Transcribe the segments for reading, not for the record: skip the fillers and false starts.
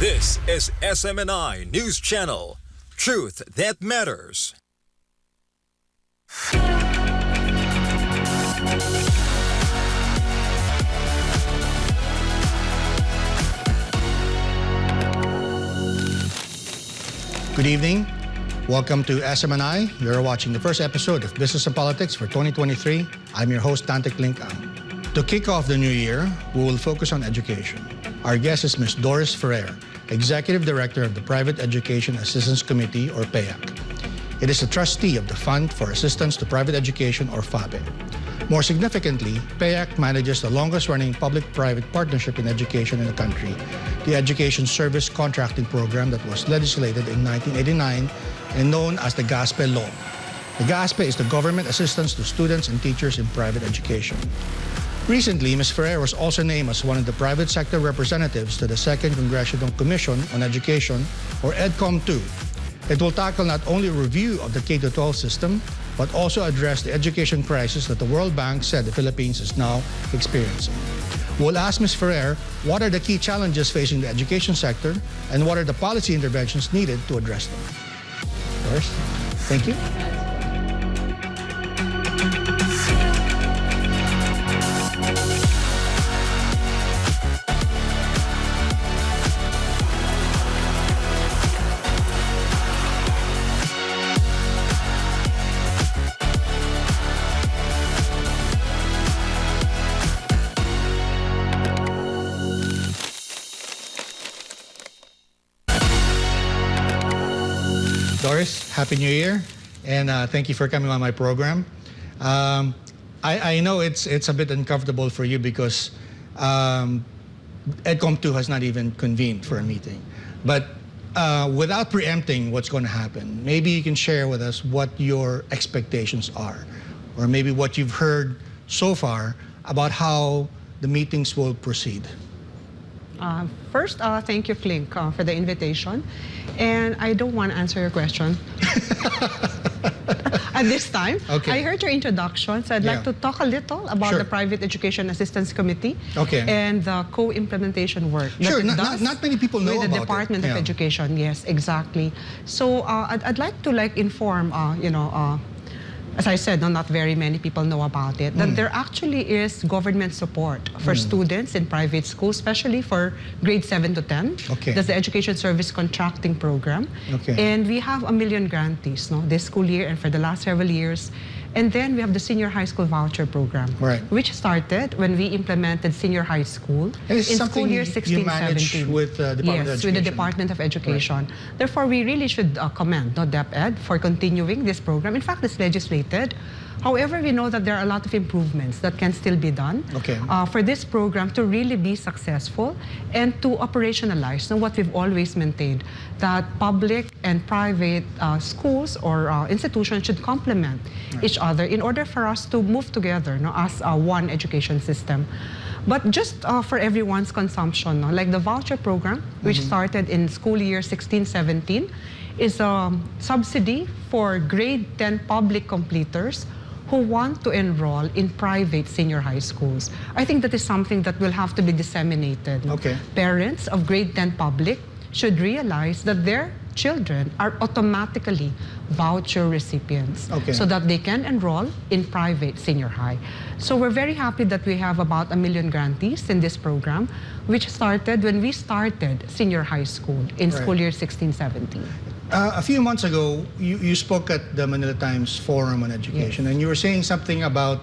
This is SMNI News Channel. Truth that matters. Good evening. Welcome to SMNI. You're watching the first episode of Business and Politics for 2023. I'm your host, Dante Klinkang. To kick off the new year, we will focus on education. Our guest is Ms. Doris Ferrer, Executive Director of the Private Education Assistance Committee, or PEAC. It is a trustee of the Fund for Assistance to Private Education, or FAPE. More significantly, PEAC manages the longest-running public-private partnership in education in the country, the Education Service Contracting Program that was legislated in 1989 and known as the GASPE Law. The GASPE is the government assistance to students and teachers in private education. Recently, Ms. Ferrer was also named as one of the private sector representatives to the Second Congressional Commission on Education, or EDCOM-2. It will tackle not only a review of the K-12 system, but also address the education crisis that the World Bank said the Philippines is now experiencing. We'll ask Ms. Ferrer what are the key challenges facing the education sector and what are the policy interventions needed to address them. Doris, thank you. Doris, Happy New Year, and thank you for coming on my program. I know it's a bit uncomfortable for you because EDCOM-2 has not even convened for a meeting. But without preempting what's going to happen, maybe you can share with us what your expectations are, or maybe what you've heard so far about how the meetings will proceed. First, thank you, Klink, for the invitation. And I don't want to answer your question at this time. Okay. I heard your introduction, so I'd like to talk a little about the Private Education Assistance Committee and the co-implementation work. Sure, not many people know about about the Department of Education. Yes, exactly. So I'd like to inform, as I said, not very many people know about it, that there actually is government support for students in private schools, especially for grade 7 to 10. That's the Education Service Contracting Program. And we have 1 million grantees this school year and for the last several years. And then we have the Senior High School Voucher Program, which started when we implemented senior high school in school year 16-17. With the Department of Education. With the Department of Education. Therefore, we really should commend DepEd for continuing this program. In fact, it's legislated. However, we know that there are a lot of improvements that can still be done for this program to really be successful and to operationalize what we've always maintained, that public and private schools or institutions should complement each other in order for us to move together as one education system. But just for everyone's consumption, like the voucher program, which started in school year 16-17, is a subsidy for grade 10 public completers who want to enroll in private senior high schools. I think that is something that will have to be disseminated. Parents of grade 10 public should realize that their children are automatically voucher recipients so that they can enroll in private senior high. So we're very happy that we have about 1 million grantees in this program, which started when we started senior high school in school year 16-17. A few months ago, you spoke at the Manila Times Forum on Education, and you were saying something about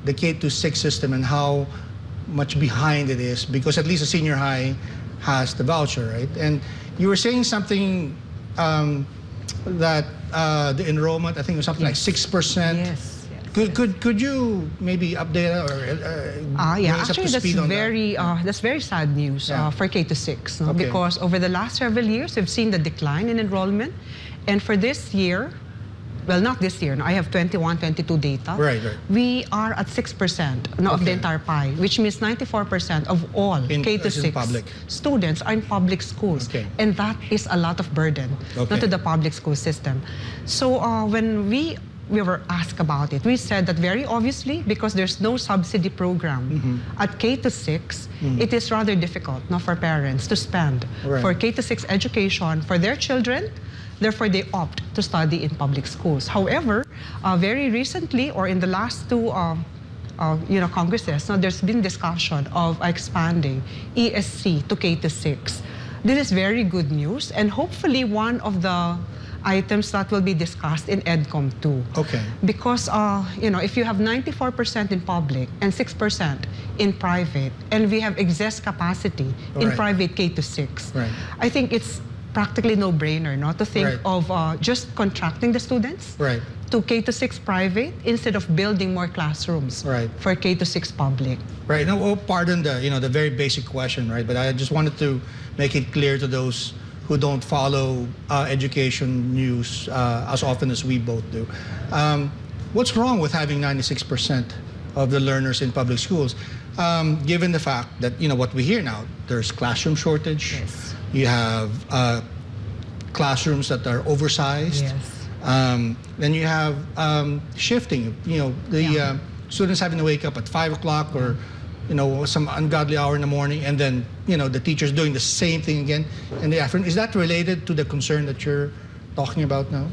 the K-6 system and how much behind it is, because at least the senior high has the voucher, right? And you were saying something that the enrollment, I think it was something like 6%. Yes. Could you maybe update actually that's very sad news for K-6 because over the last several years we've seen the decline in enrollment, and for this year, well, not this year, I have 21-22 data. We are at 6% of the entire pie, which means 94% of all K-6 students are in public schools. And that is a lot of burden not to the public school system. So when we we were asked about it, we said that very obviously, because there's no subsidy program at K to 6, it is rather difficult for parents to spend for K to 6 education for their children. Therefore, they opt to study in public schools. However, very recently, or in the last two congresses, there's been discussion of expanding ESC to K to 6. This is very good news, and hopefully one of the items that will be discussed in EDCOM 2. Okay. Because, if you have 94% in public and 6% in private, and we have excess capacity in private K to 6, I think it's practically no-brainer to think of just contracting the students to K to 6 private instead of building more classrooms for K to 6 public. Right. Now, pardon the very basic question, but I just wanted to make it clear to those who don't follow education news as often as we both do. What's wrong with having 96% of the learners in public schools, given the fact that, what we hear now, there's classroom shortage, you have classrooms that are oversized, then you have shifting, the students having to wake up at 5 o'clock or some ungodly hour in the morning, and then the teachers doing the same thing again in the afternoon. Is that related to the concern that you're talking about now?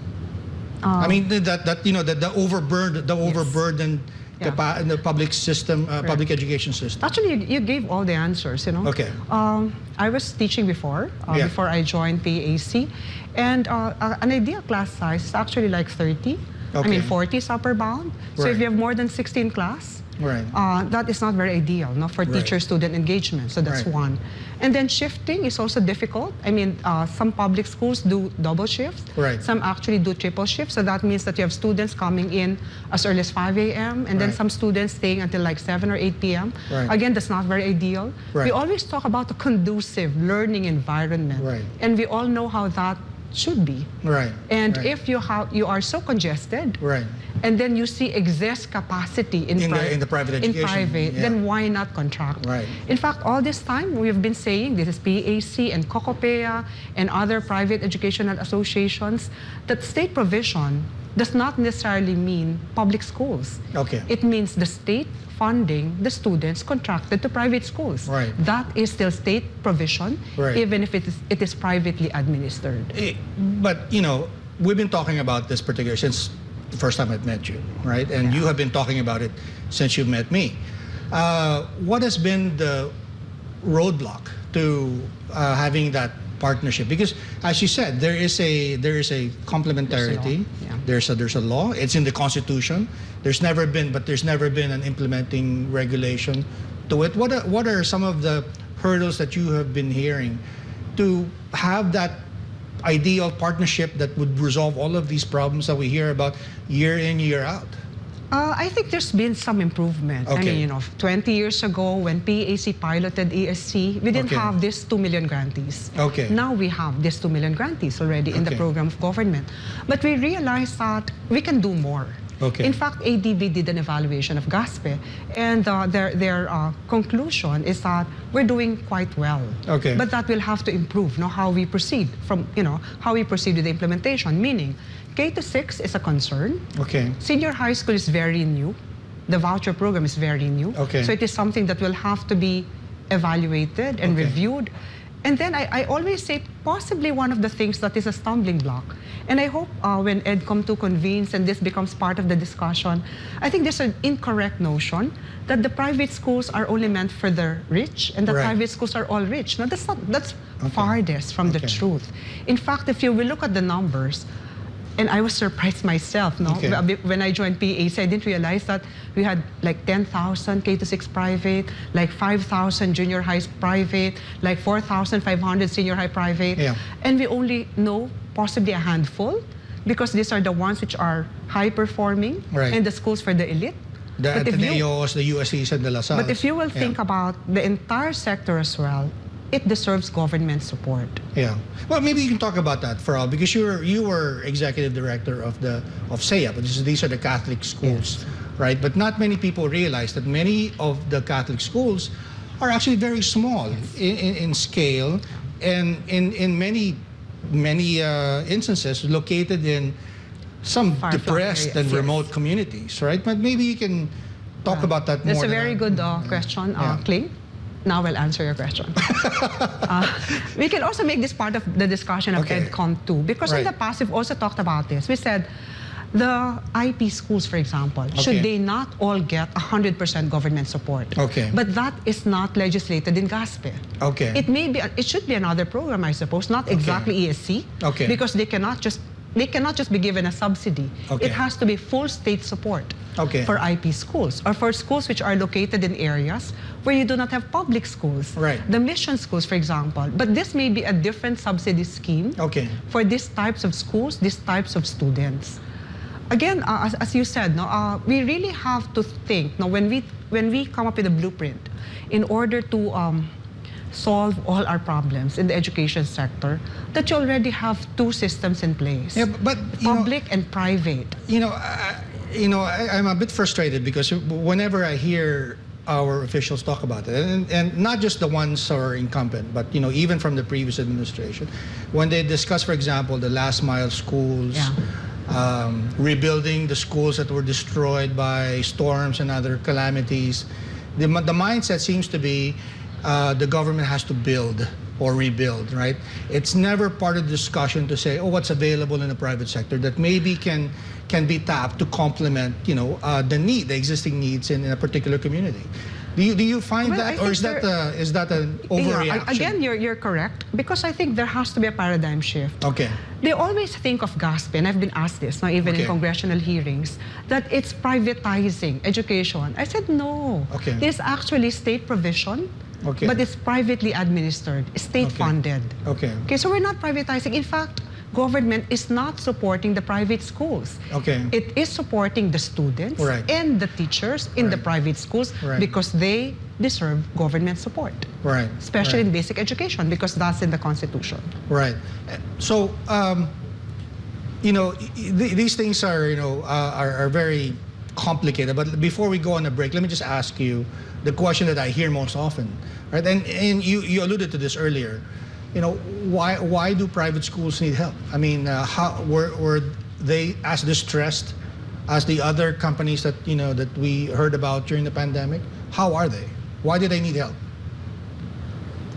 I mean that the overburdened the public system, public education system. Actually, you gave all the answers. Okay. I was teaching before I joined PAC, and an ideal class size is actually like 30. I mean, 40 is upper bound. So if you have more than 16 class, that is not very ideal for teacher-student engagement. So that's one. And then shifting is also difficult. I mean, some public schools do double shifts. Some actually do triple shifts. So that means that you have students coming in as early as 5 a.m. and then some students staying until like 7 or 8 p.m. Again, that's not very ideal. We always talk about a conducive learning environment. And we all know how that should be. And if you are so congested, and then you see excess capacity in the private education, then why not contract? In fact, all this time we've been saying, this is PAC and COCOPEA and other private educational associations, that state provision does not necessarily mean public schools. It means the state funding the students contracted to private schools. That is still state provision, even if it is privately administered. But, we've been talking about this particular since the first time I've met you, And you have been talking about it since you've met me. What has been the roadblock to having that partnership? Because, as you said, there is a complementarity. There's a law. It's in the Constitution. There's never been an implementing regulation to it. What are some of the hurdles that you have been hearing to have that ideal partnership that would resolve all of these problems that we hear about year in, year out? I think there's been some improvement. I mean, 20 years ago when PAC piloted ESC, we didn't have this 2 million grantees. Now we have this 2 million grantees already in the program of government. But we realized that we can do more. In fact, ADB did an evaluation of GASPE, and their conclusion is that we're doing quite well. But that will have to improve how we proceed how we proceed with the implementation, meaning K to 6 is a concern. Senior high school is very new. The voucher program is very new. So it is something that will have to be evaluated and reviewed. And then I always say possibly one of the things that is a stumbling block. And I hope when EDCOM 2 convenes and this becomes part of the discussion, I think there's an incorrect notion that the private schools are only meant for the rich and the private schools are all rich. Now, that's farthest from the truth. In fact, if you will look at the numbers, and I was surprised myself, when I joined PAC, I didn't realize that we had like 10,000 K to 6 private, like 5,000 junior high private, like 4,500 senior high private, and we only know possibly a handful because these are the ones which are high performing and the schools for the elite. The Ateneos, the USCs, and the LaSalle. But if you will think about the entire sector as well, it deserves government support. Well, maybe you can talk about that for all, because you were executive director of SEA, but these are the Catholic schools, But not many people realize that many of the Catholic schools are actually very small in scale, and in many instances located in some far-flung depressed areas, and yes. remote communities, right? But maybe you can talk about that more. That's a very good question, Kling. Now I'll answer your question. We can also make this part of the discussion of EdCom too, because in the past we've also talked about this. We said the IP schools, for example, should they not all get 100% government support? But that is not legislated in GASPE. It should be another program, I suppose, not exactly ESC, because they cannot just be given a subsidy. It has to be full state support for IP schools or for schools which are located in areas where you do not have public schools. The mission schools, for example. But this may be a different subsidy scheme for these types of schools, these types of students. Again, as you said, we really have to think when we come up with a blueprint in order to solve all our problems in the education sector, that you already have two systems in place, but public and private. I'm a bit frustrated because whenever I hear our officials talk about it, and not just the ones who are incumbent, but even from the previous administration, when they discuss, for example, the last mile schools, rebuilding the schools that were destroyed by storms and other calamities, the mindset seems to be the government has to build or rebuild, right? It's never part of the discussion to say, what's available in the private sector that maybe can be tapped to complement, the existing needs in a particular community. Do you find that, or is that an overreaction? Again, you're correct, because I think there has to be a paradigm shift. They always think of GASPE, and I've been asked this now, even in congressional hearings, that it's privatizing education. I said no. There's actually state provision, but it's privately administered, state-funded. So we're not privatizing. In fact, government is not supporting the private schools. It is supporting the students and the teachers in the private schools because they deserve government support. Especially in basic education, because that's in the Constitution. So, these things are very complicated. But before we go on a break, let me just ask you the question that I hear most often, right? And you alluded to this earlier. Why do private schools need help? I mean, how were they as distressed as the other companies that that we heard about during the pandemic? How are they? Why do they need help?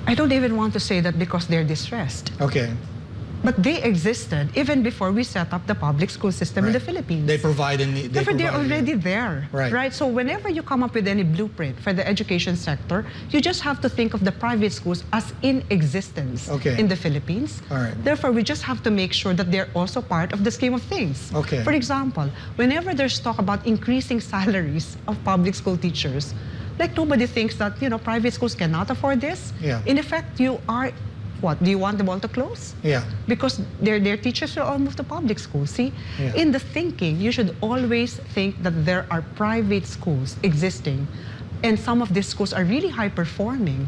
I don't even want to say that because they're distressed. But they existed even before we set up the public school system in the Philippines. They provide they're already there. So whenever you come up with any blueprint for the education sector, you just have to think of the private schools as in existence in the Philippines. Therefore, we just have to make sure that they're also part of the scheme of things. For example, whenever there's talk about increasing salaries of public school teachers, like nobody thinks that private schools cannot afford this. In effect, you are. What, do you want them all to close? Because their teachers will all move to public schools. See, in the thinking, you should always think that there are private schools existing, and some of these schools are really high performing,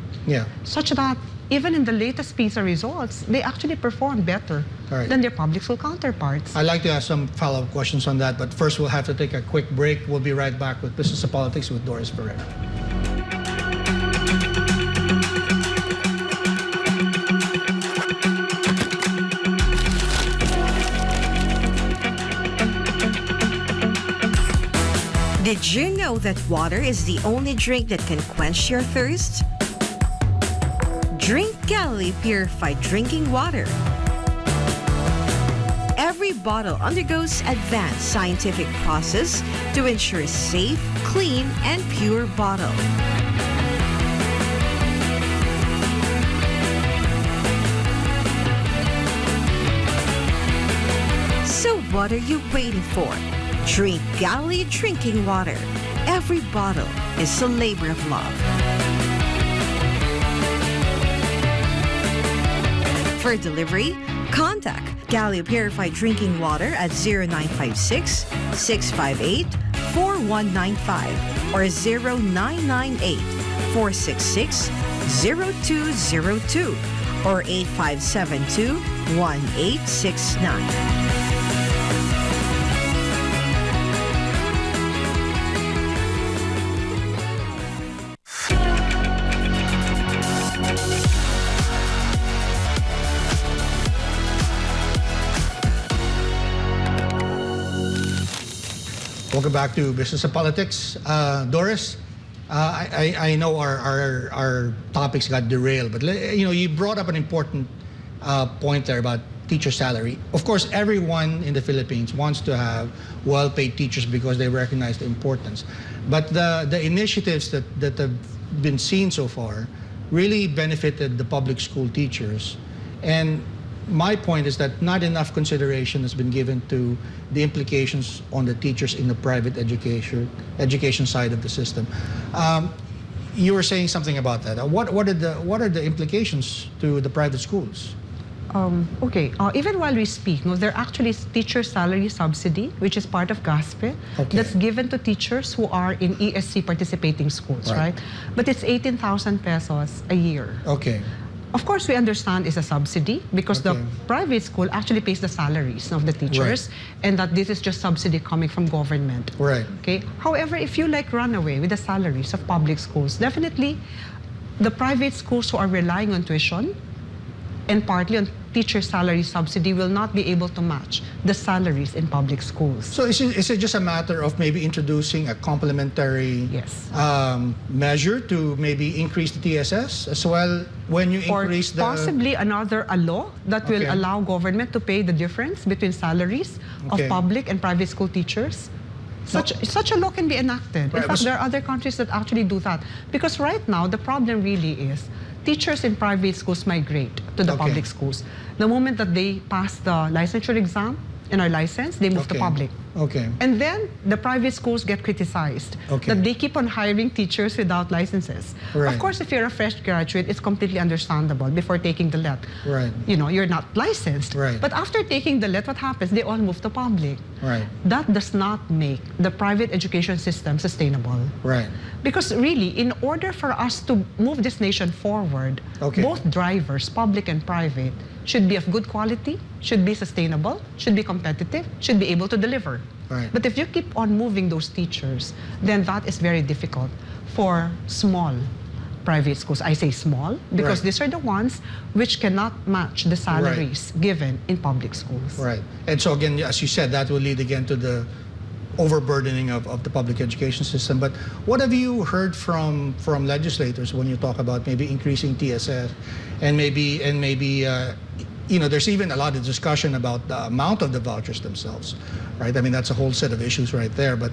such that even in the latest PISA results, they actually perform better than their public school counterparts. I'd like to ask some follow-up questions on that, but first we'll have to take a quick break. We'll be right back with Business and Politics with Doris Ferrer. Did you know that water is the only drink that can quench your thirst? Drink Galilee Purified Drinking Water. Every bottle undergoes advanced scientific process to ensure safe, clean, and pure bottle. So what are you waiting for? Drink Galilee Drinking Water. Every bottle is a labor of love. For delivery, contact Galilee Purified Drinking Water at 0956-658-4195 or 0998-466-0202 or 8572-1869. Welcome back to Business and Politics. Doris, I know our topics got derailed, but you brought up an important point there about teacher salary. Of course, everyone in the Philippines wants to have well-paid teachers because they recognize the importance. But the initiatives that have been seen so far really benefited the public school teachers. And my point is that not enough consideration has been given to the implications on the teachers in the private education side of the system. You were saying something about that. What are the implications to the private schools? Okay, even while we speak, there actually is teacher salary subsidy, which is part of GASPE, that's given to teachers who are in ESC participating schools, right? But it's 18,000 pesos a year. Okay. Of course, we understand it's a subsidy because the private school actually pays the salaries of the teachers, and that this is just subsidy coming from government. Right. Okay. However, if you run away with the salaries of public schools, definitely the private schools who are relying on tuition and partly on teacher salary subsidy will not be able to match the salaries in public schools. So is it just a matter of maybe introducing a complementary measure to maybe increase the TSS as well when you increase or possibly a law that will allow government to pay the difference between salaries of public and private school teachers? Such a law can be enacted. In fact, there are other countries that actually do that. Because right now, the problem really is teachers in private schools migrate to the public schools. The moment that they pass the licensure exam and are licensed, they move to public. Okay. And then the private schools get criticized that they keep on hiring teachers without licenses. Right. Of course, if you're a fresh graduate, it's completely understandable before taking the LET. Right. You're not licensed. Right. But after taking the LET, what happens? They all move to public. Right. That does not make the private education system sustainable. Right. Because really, in order for us to move this nation forward, both drivers, public and private, should be of good quality, should be sustainable, should be competitive, should be able to deliver. Right. But if you keep on moving those teachers, then that is very difficult for small private schools. I say small because these are the ones which cannot match the salaries given in public schools. Right. And so again, as you said, that will lead again to the overburdening of the public education system. But what have you heard from legislators when you talk about maybe increasing TSS and maybe there's even a lot of discussion about the amount of the vouchers themselves, right? I mean, that's a whole set of issues right there. But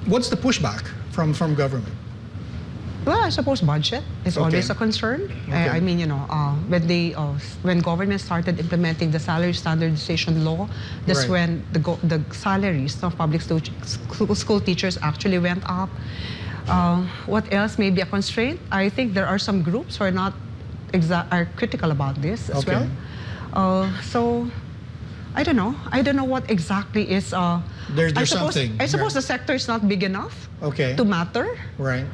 what's the pushback from government? Well, I suppose budget is always a concern. I mean, when government started implementing the salary standardization law, that's when the salaries of public school teachers actually went up. What else may be a constraint? I think there are some groups who are critical about this as well. So I don't know. I don't know what exactly is. There's something. I suppose the sector is not big enough to matter. Right.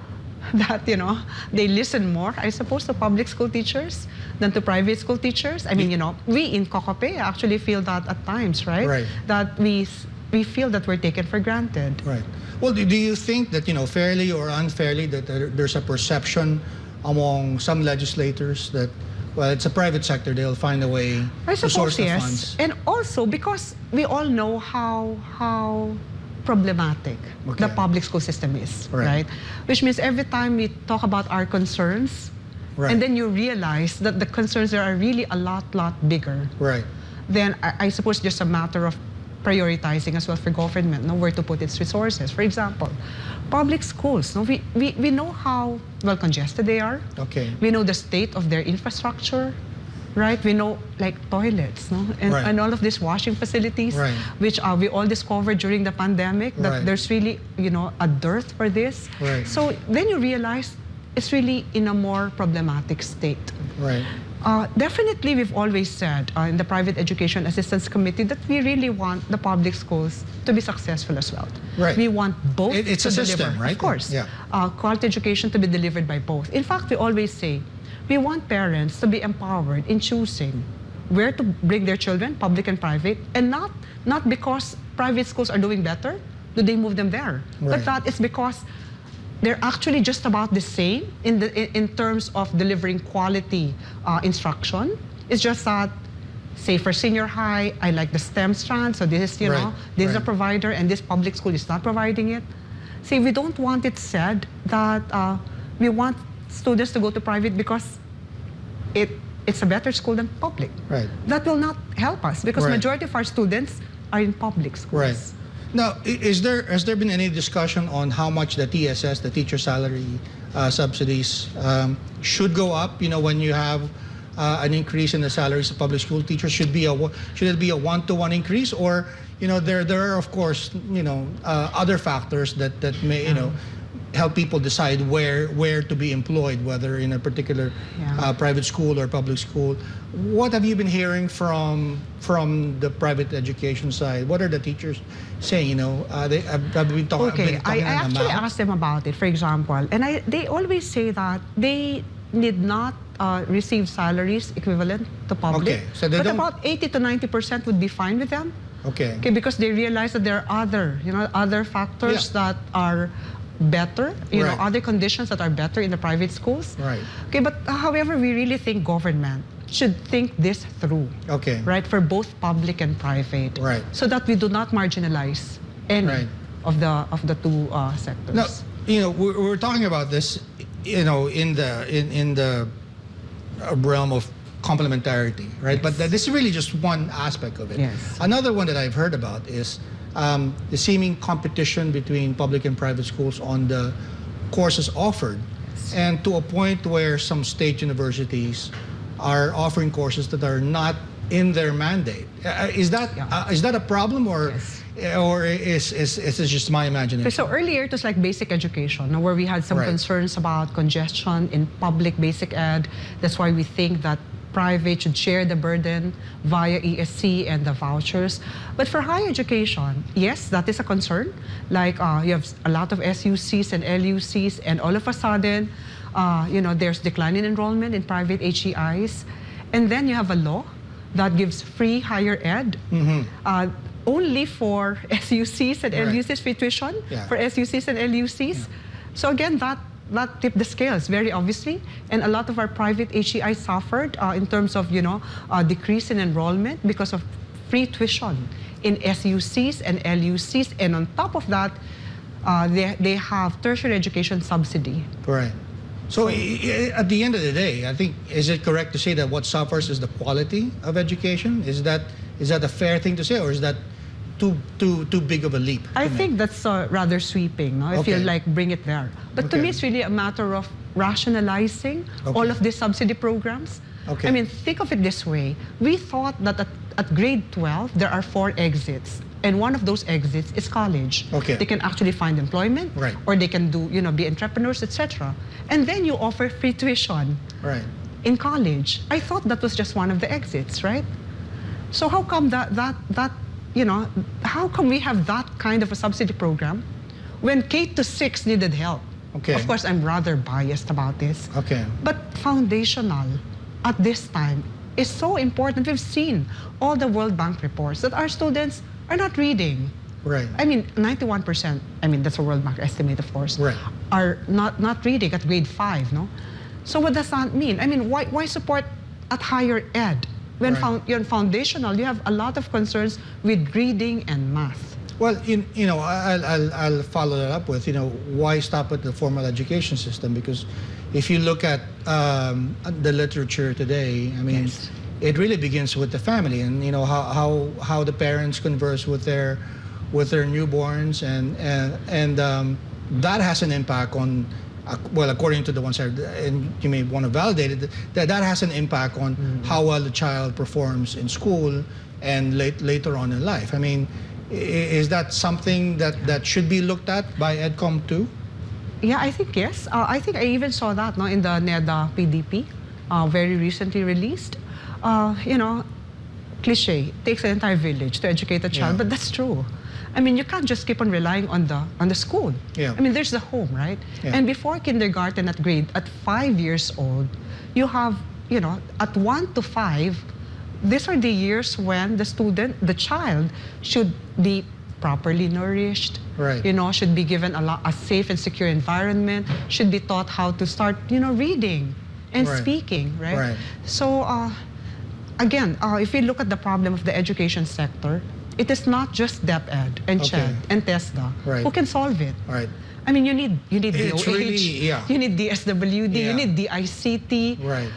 That they listen more, I suppose, to public school teachers than to private school teachers. I mean, we in Cocope actually feel that at times, right? Right. That we feel that we're taken for granted. Right. Well, do you think that fairly or unfairly that there's a perception among some legislators that, well, it's a private sector, they'll find a way to source the funds? And also because we all know how problematic the public school system is, right? Which means every time we talk about our concerns, and then you realize that the concerns there are really a lot bigger. Right. Then I suppose just a matter of prioritizing as well for government, where to put its resources. For example, public schools, we know how well congested they are. Okay. We know the state of their infrastructure. Right, we know toilets, and all of these washing facilities, which we all discovered during the pandemic that there's really a dearth for this. Right. So then you realize it's really in a more problematic state. Right. Definitely, we've always said in the Private Education Assistance Committee that we really want the public schools to be successful as well. Right. We want both to it's a system, deliver. right? Of course. Yeah. Quality education to be delivered by both. In fact, we always say we want parents to be empowered in choosing where to bring their children, public and private, and not because private schools are doing better, do they move them there. But that is because they're actually just about the same in terms of delivering quality instruction. It's just that say for senior high, I like the STEM strand, so this is, this is a provider, and this public school is not providing it. See, we don't want it said that we want students to go to private because it's a better school than public. Right. That will not help us because majority of our students are in public schools. Right. Now, has there been any discussion on how much the TSS, the teacher salary subsidies, should go up? When you have an increase in the salaries of public school teachers, should it be a one-to-one increase, or there are of course other factors that may help people decide where to be employed, whether in a particular private school or public school. What have you been hearing from the private education side? What are the teachers saying? They have been talking. Okay, I actually asked them about it, for example, and they always say that they did not receive salaries equivalent to public. Okay, so they but about 80 to 90% would be fine with them. Okay, because they realize that there are other factors that are better, other conditions that are better in the private schools. Right. Okay, but however, we really think government should think this through. Okay. Right, for both public and private. Right. So that we do not marginalize any of the two sectors. Now, we're talking about this, in the realm of complementarity, right? But this is really just one aspect of it. Yes. Another one that I've heard about is the seeming competition between public and private schools on the courses offered, and to a point where some state universities are offering courses that are not in their mandate. Is that a problem, or is it just my imagination? So earlier it was like basic education, where we had some concerns about congestion in public basic ed. That's why we think that private should share the burden via ESC and the vouchers. But for higher education, yes, that is a concern. Like you have a lot of SUCs and LUCs, and all of a sudden, there's decline in enrollment in private HEIs. And then you have a law that gives free higher ed only for SUCs and LUCs, free tuition for SUCs and LUCs. So again, that tipped the scales very obviously, and a lot of our private HEI suffered in terms of decrease in enrollment because of free tuition in SUCs and LUCs, and on top of that, they have tertiary education subsidy. Right. So at the end of the day, I think, is it correct to say that what suffers is the quality of education? Is that a fair thing to say, or is that too big of a leap? I think that's rather sweeping, if you bring it there. But to me, it's really a matter of rationalizing all of these subsidy programs. I mean, think of it this way. We thought that at grade 12, there are 4 exits. And one of those exits is college. They can actually find employment, or they can do, be entrepreneurs, etc. And then you offer free tuition in college. I thought that was just one of the exits, right? So how come how come we have that kind of a subsidy program when K to 6 needed help? Of course, I'm rather biased about this. But foundational at this time is so important. We've seen all the World Bank reports that our students are not reading. I mean, 91%, that's a World Bank estimate, of course, are not reading at grade 5, no? So what does that mean? I mean, why support at higher ed? When you're foundational, you have a lot of concerns with reading and math. Well, I'll follow that up with, why stop at the formal education system? Because if you look at the literature today, I mean, it really begins with the family, and how the parents converse with their newborns, and that has an impact on. Well, according to the ones that, and you may want to validate it, that has an impact on how well the child performs in school and later on in life. I mean, is that something that should be looked at by EDCOM too? Yeah, I think yes. I think I even saw that in the NEDA PDP, very recently released. Cliche, it takes an entire village to educate a child, but that's true. I mean, you can't just keep on relying on the school. I mean, there's the home, right? And before kindergarten at 5 years old, you have, at 1 to 5, these are the years when the child should be properly nourished, should be given a safe and secure environment, should be taught how to start, reading and speaking, right? So again, if we look at the problem of the education sector, it is not just DepEd and CHED and TESDA who can solve it. Right. I mean, you need It's DOH, really, you need DSWD, you need DICT. Right.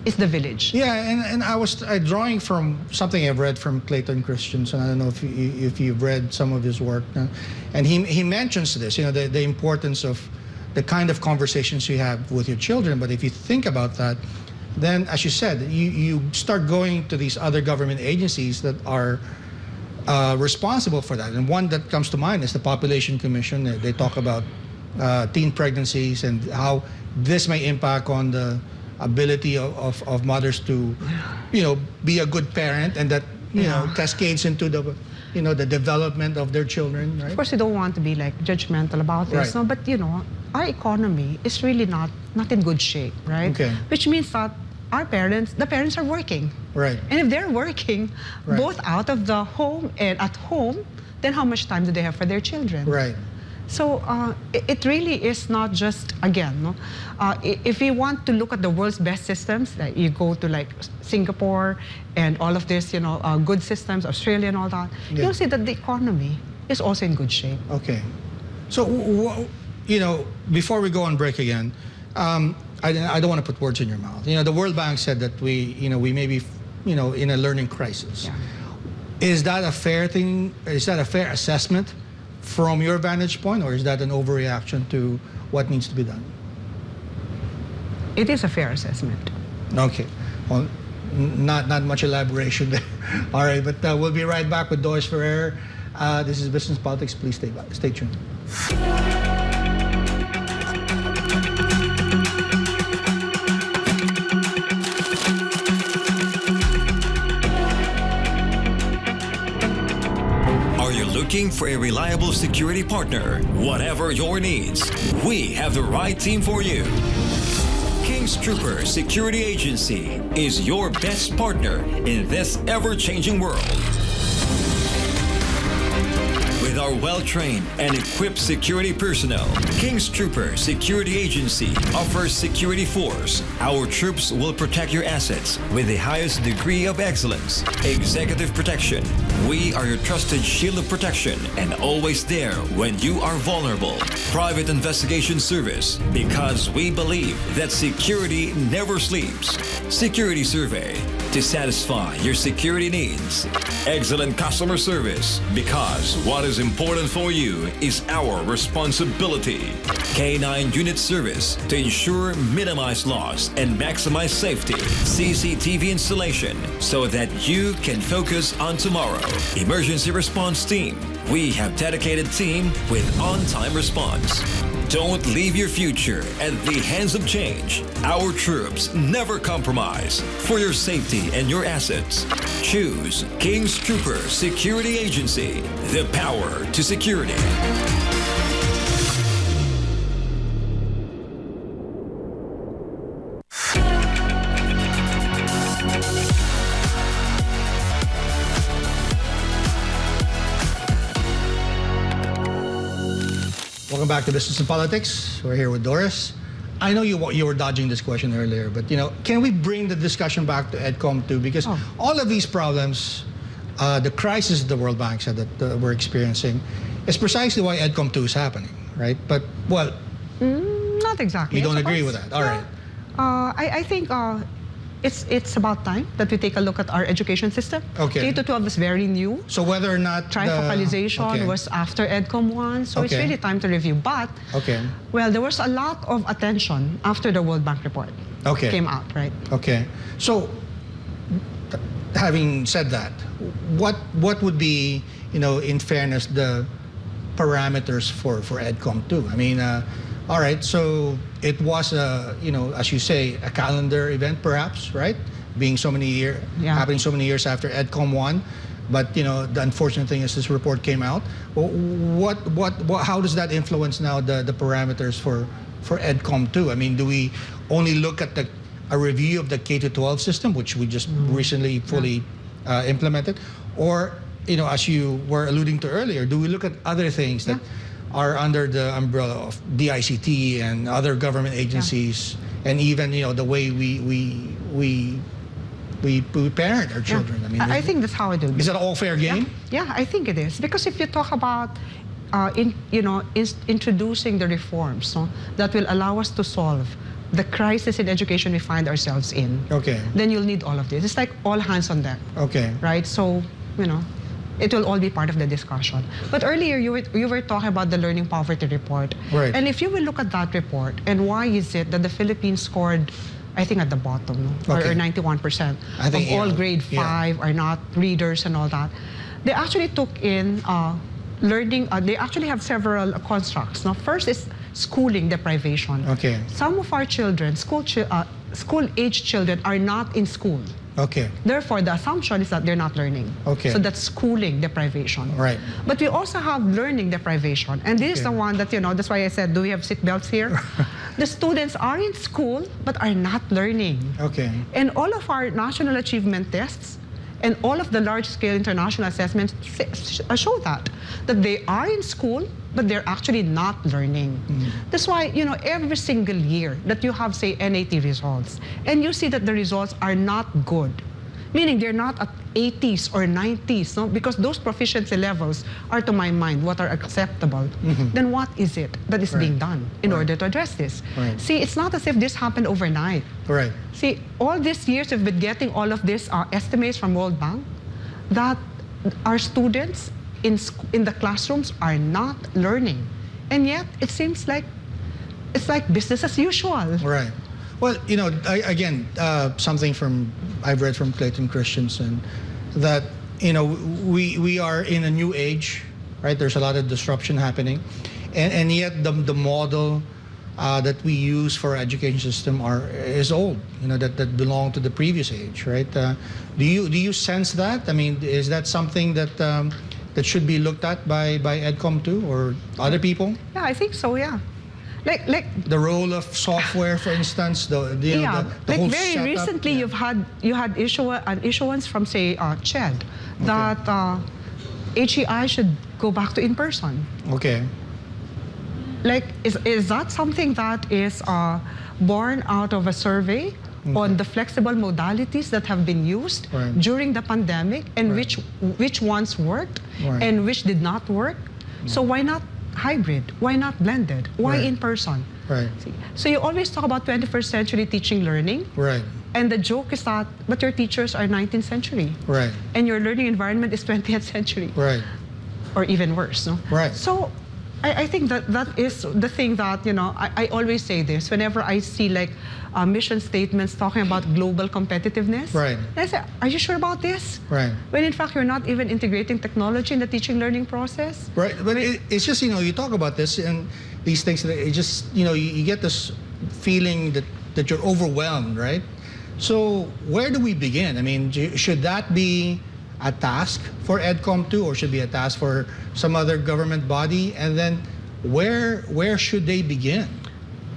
It's the village. Yeah, and I was drawing from something I've read from Clayton Christensen. I don't know if you've read some of his work. And he mentions this, the importance of the kind of conversations you have with your children. But if you think about that, then, as you said, you start going to these other government agencies that are responsible for that. And one that comes to mind is the Population Commission. They talk about teen pregnancies and how this may impact on the ability of mothers to, be a good parent, and that, cascades into the development of their children, right? Of course, you don't want to be like judgmental about this, right. no, but our economy is really not in good shape, right? Okay. Which means that the parents are working. Right. And if they're working both out of the home and at home, then how much time do they have for their children? Right. So it really is not just, again, if we want to look at the world's best systems, like you go to like Singapore and all of this, good systems, Australia and all that, you'll see that the economy is also in good shape. Okay. So, before we go on break again, I don't want to put words in your mouth. The World Bank said that we may be, in a learning crisis. Yeah. Is that a fair thing? Is that a fair assessment from your vantage point, or is that an overreaction to what needs to be done? It is a fair assessment. Okay. Well, not much elaboration there. All right, but we'll be right back with Doris Ferrer. This is Business Politics. Please stay tuned. Looking for a reliable security partner? Whatever your needs, we have the right team for you. King's Trooper Security Agency is your best partner in this ever-changing world. With our well-trained and equipped security personnel, King's Trooper Security Agency offers security force. Our troops will protect your assets with the highest degree of excellence. Executive protection. We are your trusted shield of protection and always there when you are vulnerable. Private investigation service, because we believe that security never sleeps. Security survey, to satisfy your security needs. Excellent customer service, because what is important for you is our responsibility. K9 unit service, to ensure minimize loss and maximize safety. CCTV installation, so that you can focus on tomorrow. Emergency response team, we have dedicated team with on-time response. Don't leave your future at the hands of change. Our troops never compromise. For your safety and your assets, choose King's Trooper Security Agency, the power to security. Welcome back to Business and Politics. We're here with Doris. I know you were dodging this question earlier, but can we bring the discussion back to EDCOM too? Because all of these problems, the crisis the World Bank said that we're experiencing, is precisely why EDCOM 2 is happening, right? But not exactly. You don't agree with that? All right. I think it's about time that we take a look at our education system. Okay. K-12 is very new. So whether or not Trifocalization was after EDCOM 1, so it's really time to review. But, well, there was a lot of attention after the World Bank report came out, right? Okay. So, having said that, what would be, in fairness, the parameters for EDCOM 2? I mean, all right, so it was as you say, a calendar event perhaps, right? Being happening so many years after EDCOM 1. But the unfortunate thing is this report came out. Well, how does that influence now the parameters for EDCOM 2? I mean, do we only look at a review of the K-12 system, which we just recently fully implemented, or as you were alluding to earlier, do we look at other things that are under the umbrella of DICT and other government agencies, and even the way we we parent our children. Yeah. I think that's how it will be. Is that all fair game? Yeah, I think it is. Because if you talk about introducing the reforms that will allow us to solve the crisis in education we find ourselves in, then you'll need all of this. It's like all hands on deck. Right? So, it will all be part of the discussion. But earlier, you were talking about the Learning Poverty Report. Right. And if you will look at that report, and why is it that the Philippines scored, I think, at the bottom, or 91% of all grade 5 are not readers and all that. They actually took in learning, they actually have several constructs. First is schooling deprivation. Some of our children, school-age children, are not in school. Therefore, the assumption is that they're not learning. So that's schooling deprivation. Right. But we also have learning deprivation. And this is the one that, that's why I said, do we have seatbelts here? The students are in school, but are not learning. And all of our national achievement tests and all of the large-scale international assessments show that they are in school, but they're actually not learning. That's why, every single year that you have, say, NAT results, and you see that the results are not good, meaning they're not at 80s or 90s, because those proficiency levels are, to my mind, what are acceptable, then what is it that is being done in order to address this? See, it's not as if this happened overnight. See, all these years we've been getting all of these estimates from World Bank that our students in the classrooms are not learning. And yet, it seems like it's like business as usual. Right. Well, again, something I've read from Clayton Christensen, that, we are in a new age, right? There's a lot of disruption happening. And yet the model that we use for our education system is old, that belong to the previous age, right? Do you sense that? I mean, is that something that that should be looked at by EDCOM too, or other people? Yeah, I think so, yeah. Like the role of software, for instance, the whole very setup, recently you had an issuance from, say, CHED that HEI should go back to in-person. Like, is that something that is born out of a survey on the flexible modalities that have been used during the pandemic, and which ones worked and which did not work? So why not hybrid? Why not blended? Why in person? See? So you always talk about 21st century teaching learning. And the joke is that, but your teachers are 19th century. And your learning environment is 20th century. Or even worse. So I think that is the thing that, I always say this whenever I see like mission statements talking about global competitiveness. And I say, are you sure about this? When in fact, you're not even integrating technology in the teaching learning process. But it's just, you talk about this and these things, that it just, you get this feeling that you're overwhelmed, right? So where do we begin? I mean, should that be a task for EDCOM too, or should be a task for some other government body? And then where should they begin?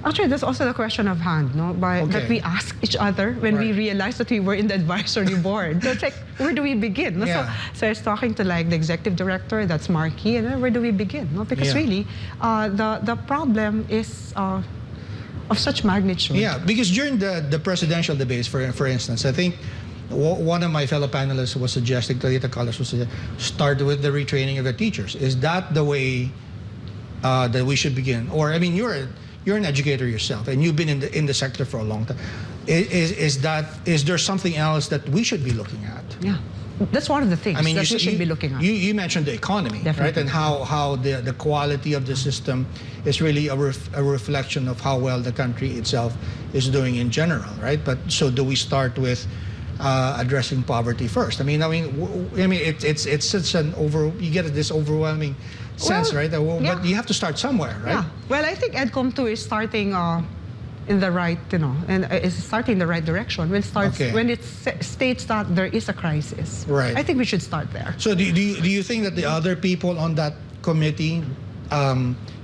Actually, that's also the question of hand, that we ask each other when we realized that we were in the advisory board. So it's like, where do we begin? So I was talking to like the executive director, that's Marquis, and where do we begin? Because really, the problem is of such magnitude. Yeah, because during the presidential debates, for instance, I think one of my fellow panelists was suggesting, Clarita Callas was suggesting, start with the retraining of the teachers. Is that the way that we should begin? Or, I mean, you're an educator yourself, and you've been in the sector for a long time. Is there something else that we should be looking at? Yeah, that's one of the things that we should be looking at. You mentioned the economy, right? And how the quality of the system is really a reflection of how well the country itself is doing in general, right? But so do we start with addressing poverty first? I mean, it's such an you get this overwhelming sense, right? But you have to start somewhere, right? Yeah. Well, I think EDCOM 2 is starting in the right, and is starting the right direction. When it states that there is a crisis, I think we should start there. So do you think that the other people on that committee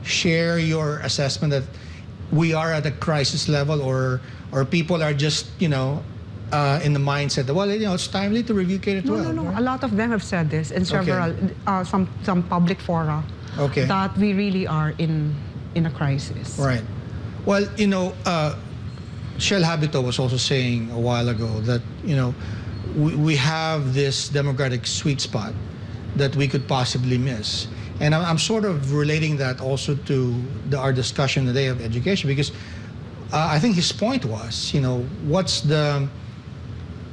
share your assessment that we are at a crisis level, or people are just in the mindset that, well, it's timely to review K-12? No. Right? A lot of them have said this in several, some public fora, that we really are in a crisis. Right. Well, Shel Habito was also saying a while ago that, we have this democratic sweet spot that we could possibly miss. And I'm sort of relating that also to our discussion today of education, because I think his point was, what's the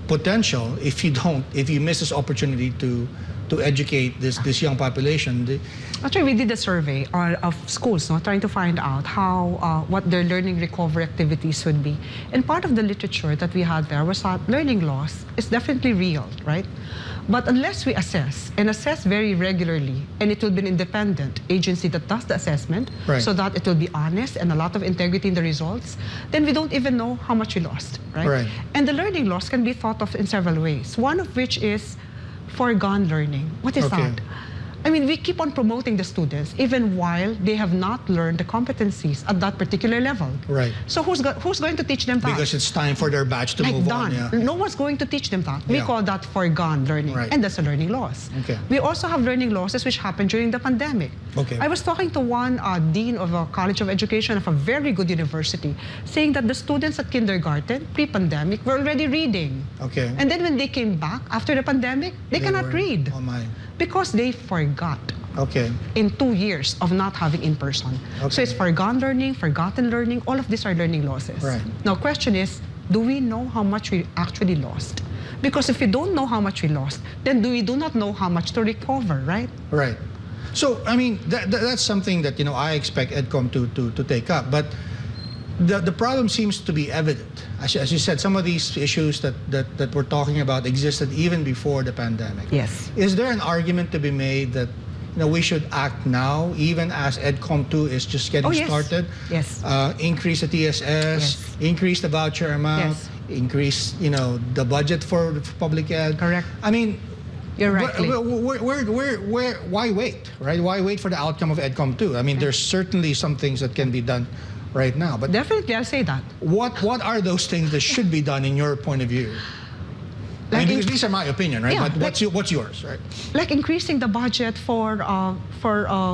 potential if you miss this opportunity to educate this young population? Actually, we did a survey of schools, trying to find out what their learning recovery activities would be. And part of the literature that we had there was that learning loss is definitely real, right? But unless we assess very regularly, and it will be an independent agency that does the assessment, right, so that it will be honest and a lot of integrity in the results, then we don't even know how much we lost, right? Right. And the learning loss can be thought of in several ways, one of which is foregone learning. What is that? I mean, we keep on promoting the students even while they have not learned the competencies at that particular level. Right. So who's going to teach them that? Because it's time for their batch to move on. Yeah. No one's going to teach them that. We call that foregone learning, right, and that's a learning loss. Okay. We also have learning losses which happened during the pandemic. Okay. I was talking to one dean of a college of education of a very good university, saying that the students at kindergarten, pre-pandemic, were already reading. Okay. And then when they came back after the pandemic, they cannot read. Oh my. Because they forgot. Okay. In 2 years of not having in-person. Okay. So it's forgone learning, forgotten learning, all of these are learning losses. Right. Now, question is, do we know how much we actually lost? Because if we don't know how much we lost, then we do not know how much to recover, right? Right. So, I mean, that's something that, I expect EDCOM to take up. But the problem seems to be evident. As you said, some of these issues that we're talking about existed even before the pandemic. Yes. Is there an argument to be made that we should act now, even as EDCOM 2 is just getting started? Yes. Increase the TSS, yes, increase the voucher amount, yes, increase, the budget for public ed. Correct. I mean, you're right. Why wait, right? Why wait for the outcome of EDCOM 2? I mean, there's certainly some things that can be done right now. But definitely, I'll say that. What are those things that should be done in your point of view? Like because these are my opinion, right? Yeah, but what's yours, right? Like increasing the budget for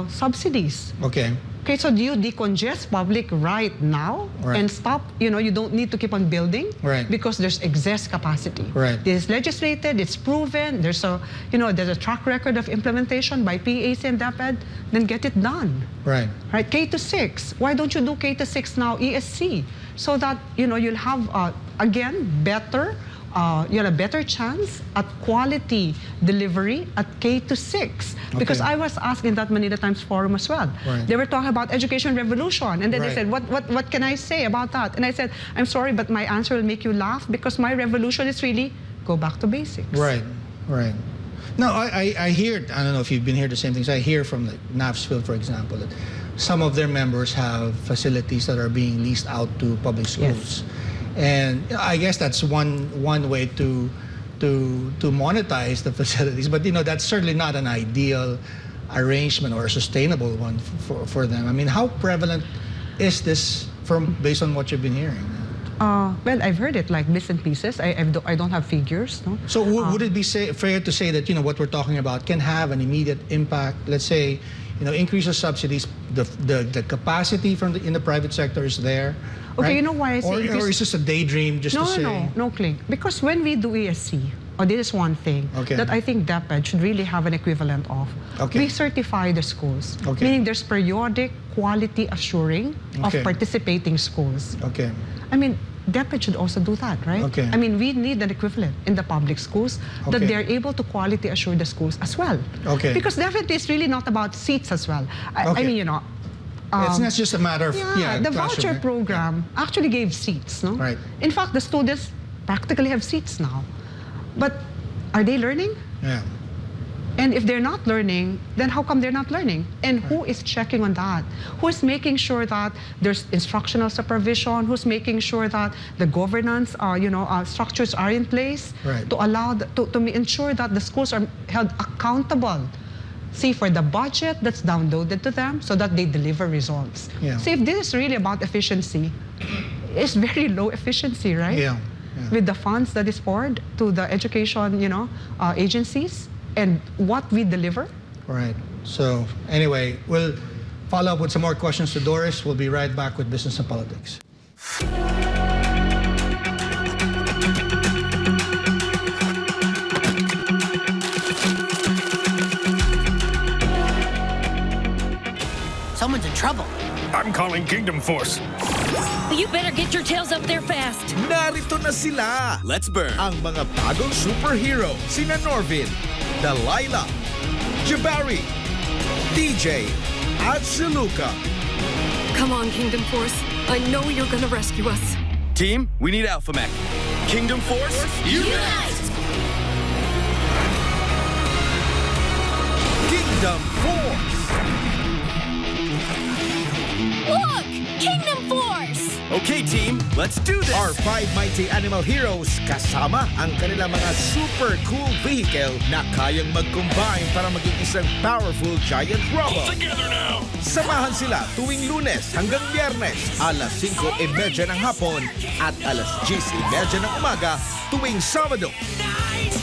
subsidies. Okay. Okay, so do you decongest public right now, right, and stop? You don't need to keep on building, right, because there's excess capacity. Right. This is legislated, it's proven. There's a track record of implementation by PAC and DepEd. Then get it done. Right. Right. K to 6. Why don't you do K to 6 now ESC, so that you'll have again better. You have a better chance at quality delivery at K to 6. Because I was asked in that Manila Times Forum as well. Right. They were talking about education revolution. And then they said, what can I say about that? And I said, I'm sorry, but my answer will make you laugh, because my revolution is really go back to basics. Right, right. Now, I hear, I don't know if you've been hearing the same things, I hear from Knapsville, for example, that some of their members have facilities that are being leased out to public schools. Yes. And I guess that's one way to monetize the facilities, but that's certainly not an ideal arrangement or a sustainable one for them. I mean, how prevalent is this based on what you've been hearing? Well, I've heard it like bits and pieces. I don't have figures. No? So would it be fair to say that what we're talking about can have an immediate impact? Let's say, increase of subsidies, the capacity in the private sector is there. Okay, right? You know why I say or is this a daydream just to say? No, Clint. Because when we do ESC, this is one thing that I think DepEd should really have an equivalent of. Okay. We certify the schools, okay, meaning there's periodic quality assuring of participating schools. Okay. I mean, DepEd should also do that, right? Okay. I mean, we need an equivalent in the public schools that they're able to quality assure the schools as well. Okay. Because definitely it's really not about seats as well. I mean, it's not just a matter of the voucher program actually gave seats, no? Right. In fact, the students practically have seats now. But are they learning? Yeah. And if they're not learning, then how come they're not learning? And who is checking on that? Who is making sure that there's instructional supervision? Who's making sure that the governance, structures are in place to allow to ensure that the schools are held accountable? See, for the budget that's downloaded to them so that they deliver results. Yeah. See, if this is really about efficiency, it's very low efficiency, right? Yeah. With the funds that is poured to the education, agencies and what we deliver. Right. So anyway, we'll follow up with some more questions to Doris. We'll be right back with Business and Politics. someone's in trouble. I'm calling Kingdom Force. You better get your tails up there fast. Narito na sila. Let's burn. Ang mga bagong superhero. Sina Norvin, Delilah, Jabari, DJ, at Siluka. Come on, Kingdom Force. I know you're gonna rescue us. Team, we need Alpha Mech. Kingdom Force, unite! Kingdom Force. Look! Kingdom Force! Okay, team, let's do this. Our 5 mighty animal heroes kasama ang kanilang mga super cool vehicle na kayang mag-combine para maging isang powerful giant robot. Together now! Samahan sila tuwing Lunes hanggang Biyernes, alas 5:30 ng hapon at alas 10:30 ng umaga tuwing Sabado.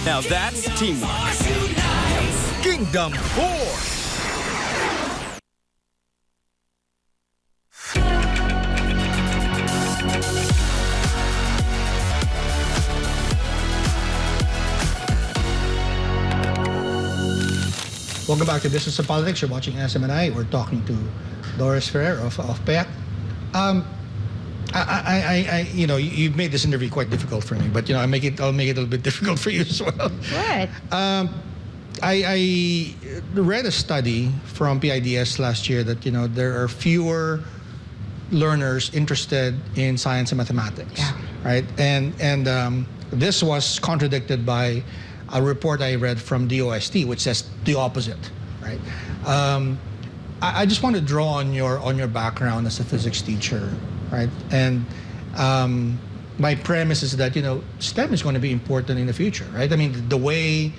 Now that's teamwork. Kingdom Force! Welcome back to Business and Politics. You're watching SMNI. We're talking to Doris Ferrer of PEAC. You've made this interview quite difficult for me, but I'll make it a little bit difficult for you as well. What? I read a study from PIDS last year that there are fewer learners interested in science and mathematics. Yeah. Right, and this was contradicted by a report I read from DOST, which says the opposite, right? I just want to draw on your background as a physics teacher, right? And my premise is that STEM is going to be important in the future, right? I mean, the way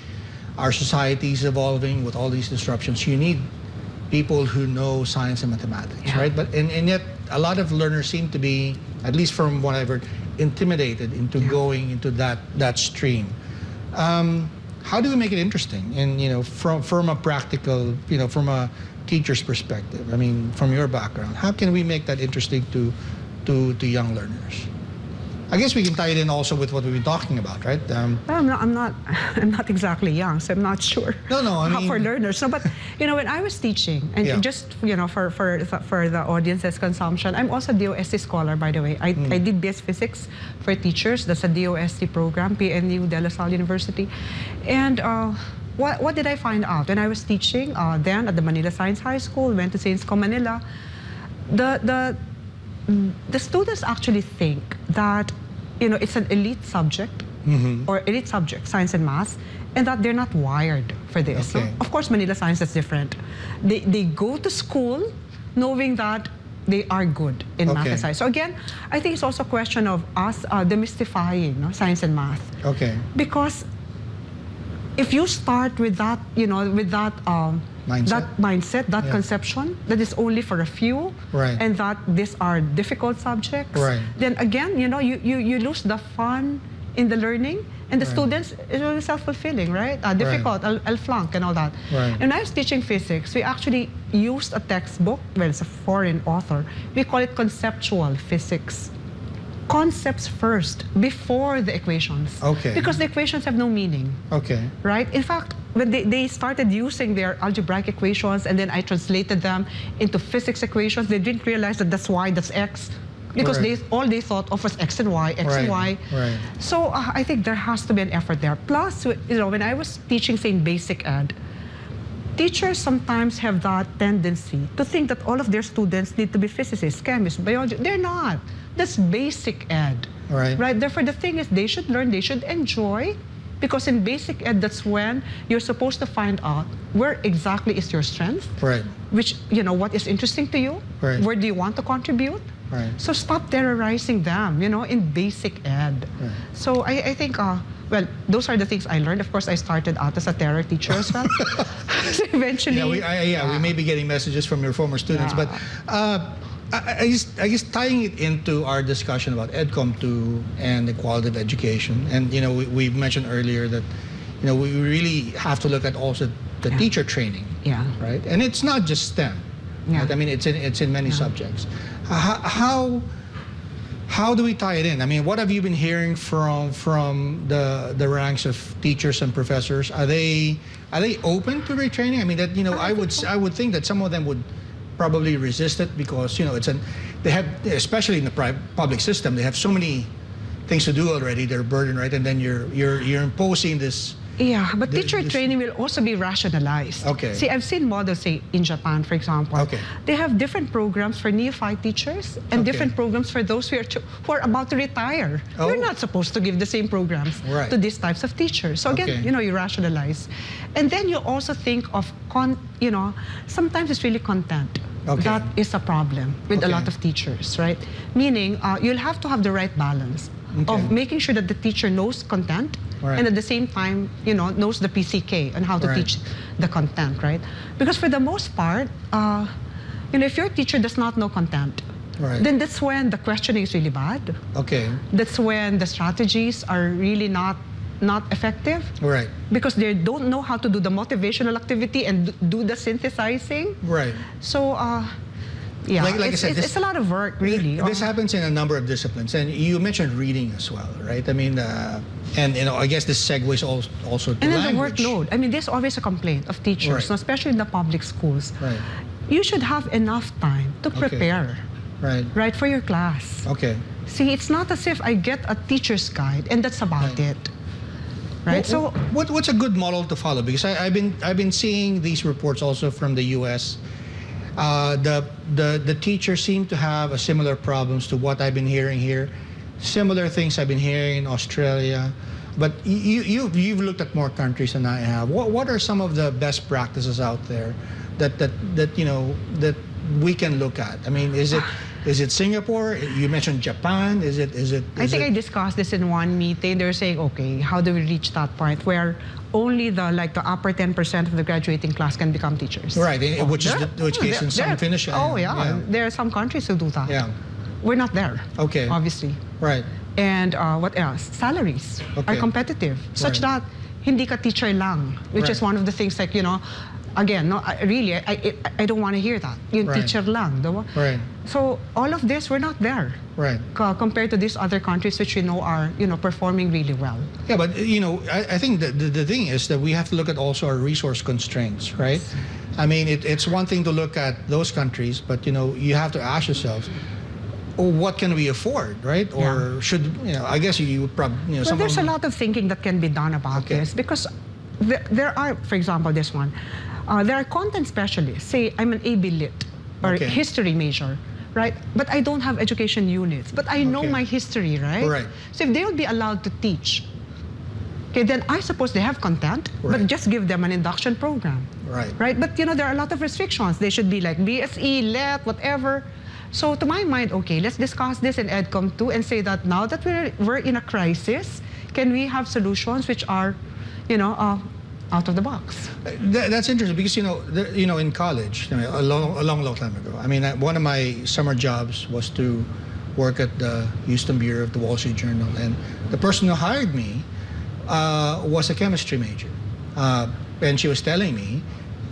our society is evolving with all these disruptions, you need people who know science and mathematics, yeah. right? But and yet a lot of learners seem to be, at least from what I've heard, intimidated into going into that stream. How do we make it interesting? And from a practical, from a teacher's perspective. I mean, from your background, how can we make that interesting to young learners? I guess we can tie it in also with what we've been talking about, right? I'm not exactly young, so I'm not sure. No, I mean, for learners. No, but when I was teaching, and yeah. just for the audience's consumption, I'm also a DOST scholar, by the way. I did BS Physics for teachers. That's a DOST program, PNU De La Salle University, and. What did I find out when I was teaching then at the Manila Science High School? Went to St. Sco Manila. The students actually think that it's an elite subject or elite subject, science and math, and that they're not wired for this. Okay. So, of course, Manila Science is different. They go to school knowing that they are good in math and science. So again, I think it's also a question of us demystifying science and math. Okay. Because if you start with that, mindset, that conception, that is only for a few, right. and that these are difficult subjects, right. then again, you lose the fun in the learning, and the students, it's really self-fulfilling, right? Difficult, right. I'll flunk and all that. Right. And when I was teaching physics, we actually used a textbook, well, it's a foreign author, we call it conceptual physics. Concepts first, before the equations. Okay. Because the equations have no meaning. Okay. Right? In fact, when they started using their algebraic equations and then I translated them into physics equations, they didn't realize that that's y, that's x. Because right. all they thought of was x and y, x right. and y. Right. So I think there has to be an effort there. Plus, when I was teaching, say, in basic ed, teachers sometimes have that tendency to think that all of their students need to be physicists, chemists, biologists. They're not. That's basic ed. Right. Right. Therefore, the thing is, they should learn, they should enjoy, because in basic ed, that's when you're supposed to find out where exactly is your strength. Right. Which, what is interesting to you. Right. Where do you want to contribute? Right. So stop terrorizing them, in basic ed. Right. So I think, well, those are the things I learned. Of course, I started out as a terror teacher as well. So eventually... we may be getting messages from your former students, but I guess tying it into our discussion about EdCom 2 and the quality of education, and we mentioned earlier that we really have to look at also the teacher training, right? And it's not just STEM. Right? I mean, it's in many subjects. How do we tie it in? I mean, what have you been hearing from the ranks of teachers and professors? Are they open to retraining? I mean, that I would think that some of them would probably resist it because they have, especially in the public system, they have so many things to do already. They're burdened, right? And then you're imposing this. Yeah, but teacher training will also be rationalized. Okay. See, I've seen models, say, in Japan, for example. Okay. They have different programs for neophyte teachers and different programs for those who are about to retire. Oh. You're not supposed to give the same programs to these types of teachers. So again, you rationalize. And then you also think of, sometimes it's really content. Okay. That is a problem with a lot of teachers, right? Meaning, you'll have to have the right balance of making sure that the teacher knows content and at the same time, knows the PCK and how to teach the content, right? Because for the most part, if your teacher does not know content, then that's when the questioning is really bad. Okay. That's when the strategies are really not effective. Right. Because they don't know how to do the motivational activity and do the synthesizing. Right. So, yeah, like I said, it's a lot of work, really. This happens in a number of disciplines, and you mentioned reading as well, right? I mean, and I guess this segues also to and then language. The workload. I mean, there's always a complaint of teachers, especially in the public schools. Right. You should have enough time to prepare. Right, for your class. Okay. See, it's not as if I get a teacher's guide and that's about it. Right. So, what's a good model to follow? Because I've been seeing these reports also from the U.S. The teachers seem to have a similar problems to what I've been hearing here. Similar things I've been hearing in Australia. But you've looked at more countries than I have. What are some of the best practices out there that we can look at? I mean, is it Singapore? You mentioned Japan. I think I discussed this in one meeting. They're saying, okay, how do we reach that point where only the upper 10% of the graduating class can become teachers? Right, which case in some finish. There are some countries who do that. Yeah. We're not there. Okay. Obviously. Right. And what else? Salaries are competitive, such that hindi ka teacher lang, which is one of the things again, I don't want to hear that. Yung teacher lang, diba? Right. So all of this, we're not there. Right. Compared to these other countries which we know are, performing really well. Yeah, but I think the thing is that we have to look at also our resource constraints, right? I mean, it's one thing to look at those countries, but you have to ask yourself, what can we afford, right? Or should I guess you would probably Well, there's a lot of thinking that can be done about this because there are, for example, this one. There are content specialists. Say I'm an AB Lit or history major, right? But I don't have education units. But I know my history, right? Right. So if they would be allowed to teach, then I suppose they have content, but just give them an induction program. Right. Right. But there are a lot of restrictions. They should be like BSE, LET, whatever. So to my mind, okay, let's discuss this in EdCom 2 and say that now that we're in a crisis, can we have solutions which are, out of the box? That's interesting because in college, a long time ago. I mean, one of my summer jobs was to work at the Houston bureau of the Wall Street Journal, and the person who hired me was a chemistry major, and she was telling me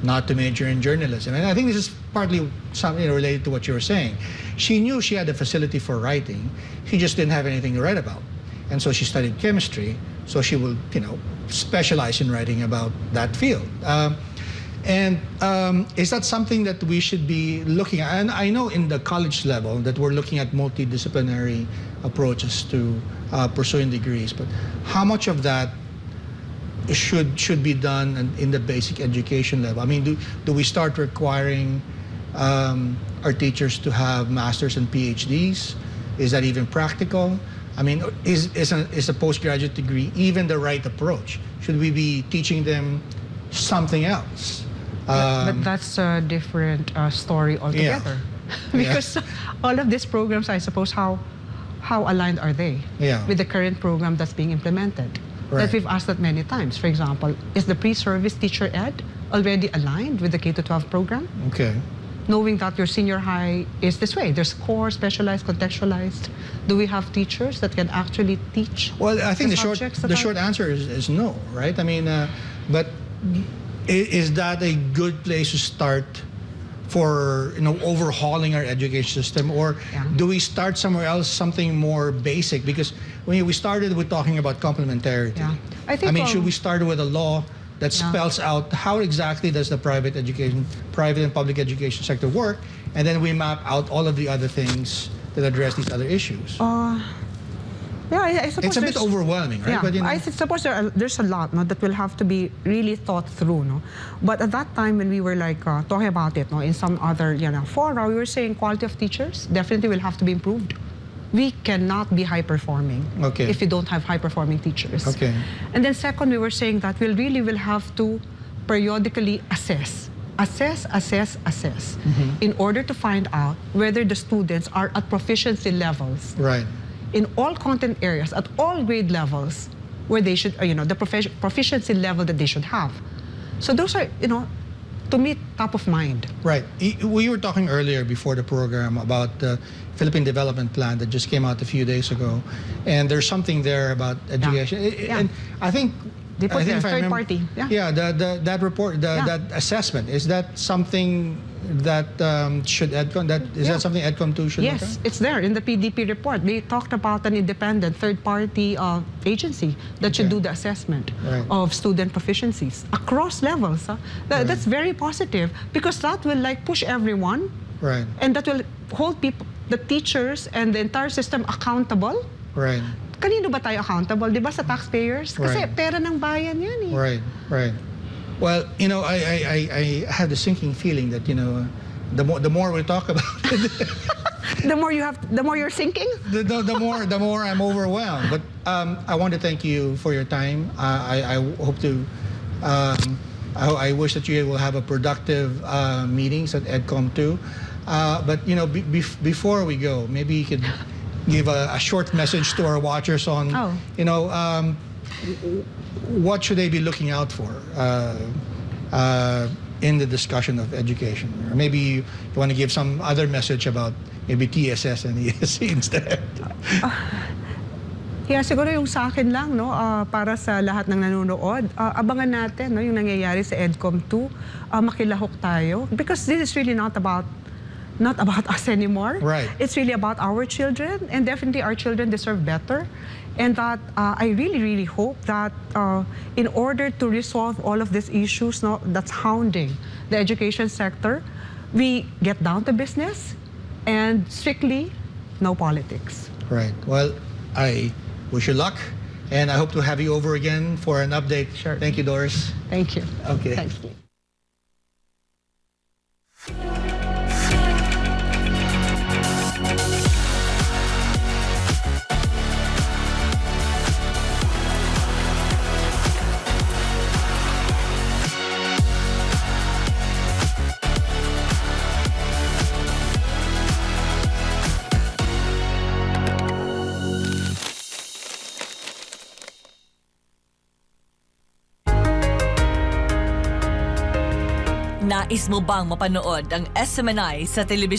not to major in journalism. And I think this is partly something related to what you were saying. She knew she had a facility for writing. She just didn't have anything to write about. And so she studied chemistry, so she will, specialize in writing about that field. Is that something that we should be looking at? And I know in the college level that we're looking at multidisciplinary approaches to pursuing degrees, but how much of that should be done in the basic education level? I mean, do we start requiring our teachers to have masters and PhDs? Is that even practical? I mean, is a postgraduate degree even the right approach? Should we be teaching them something else? But that's a different story altogether. Because all of these programs, I suppose, how aligned are they with the current program that's being implemented? Right. That we've asked that many times. For example, is the pre-service teacher ed already aligned with the K-12 program? Okay. Knowing that your senior high is this way, there's core, specialized, contextualized. Do we have teachers that can actually teach? Well, I think the short answer is no, right? I mean, but is that a good place to start for overhauling our education system, or do we start somewhere else, something more basic? Because when we started with talking about complementarity, I mean, should we start with a law that spells out how exactly does the private and public education sector work, and then we map out all of the other things that address these other issues. Yeah, I suppose it's a bit overwhelming, right? Yeah, But, I suppose there's a lot that will have to be really thought through. But at that time when we were like talking about it in some other fora, we were saying quality of teachers definitely will have to be improved. We cannot be high-performing if we don't have high-performing teachers. Okay. And then second, we were saying that we really will have to periodically assess in order to find out whether the students are at proficiency levels. Right. In all content areas, at all grade levels, where they should, the proficiency level that they should have. So those are, to me, top of mind. Right. We were talking earlier before the program about the Philippine Development Plan that just came out a few days ago, and there's something there about education. And I think they put if I third remember, party. That report, that assessment, is that something that should EDCOM, is that something EDCOM 2 should look at? Yes, it's there in the PDP report. They talked about an independent third-party agency that should do the assessment of student proficiencies across levels. That's very positive, because that will push everyone, and that will hold people, the teachers and the entire system accountable. Right. Kanino ba tayo accountable? Di ba sa taxpayers? Kasi pera ng bayan yan eh. Right. Well, I have the sinking feeling that, the more we talk about it, the more you're sinking? the more I'm overwhelmed. But I want to thank you for your time. I hope to, I wish that you will have a productive meetings at EDCOM 2. But, before we go, maybe you could give a short message to our watchers on, what should they be looking out for in the discussion of education? Or maybe you want to give some other message about maybe TSS and ESC instead. Yeah, siguro yung sa akin lang, para sa lahat ng nanonood, abangan natin yung nangyayari sa EDCOM 2, makilahok tayo. Because this is really not about us anymore. Right. It's really about our children, and definitely our children deserve better. And that I really, really hope that in order to resolve all of these issues that's hounding the education sector, we get down to business and strictly no politics. Right. Well, I wish you luck, and I hope to have you over again for an update. Sure. Thank you, Doris. Thank you. Okay. Thanks. Nais mo bang mapanood ang SMNI sa telebisyon?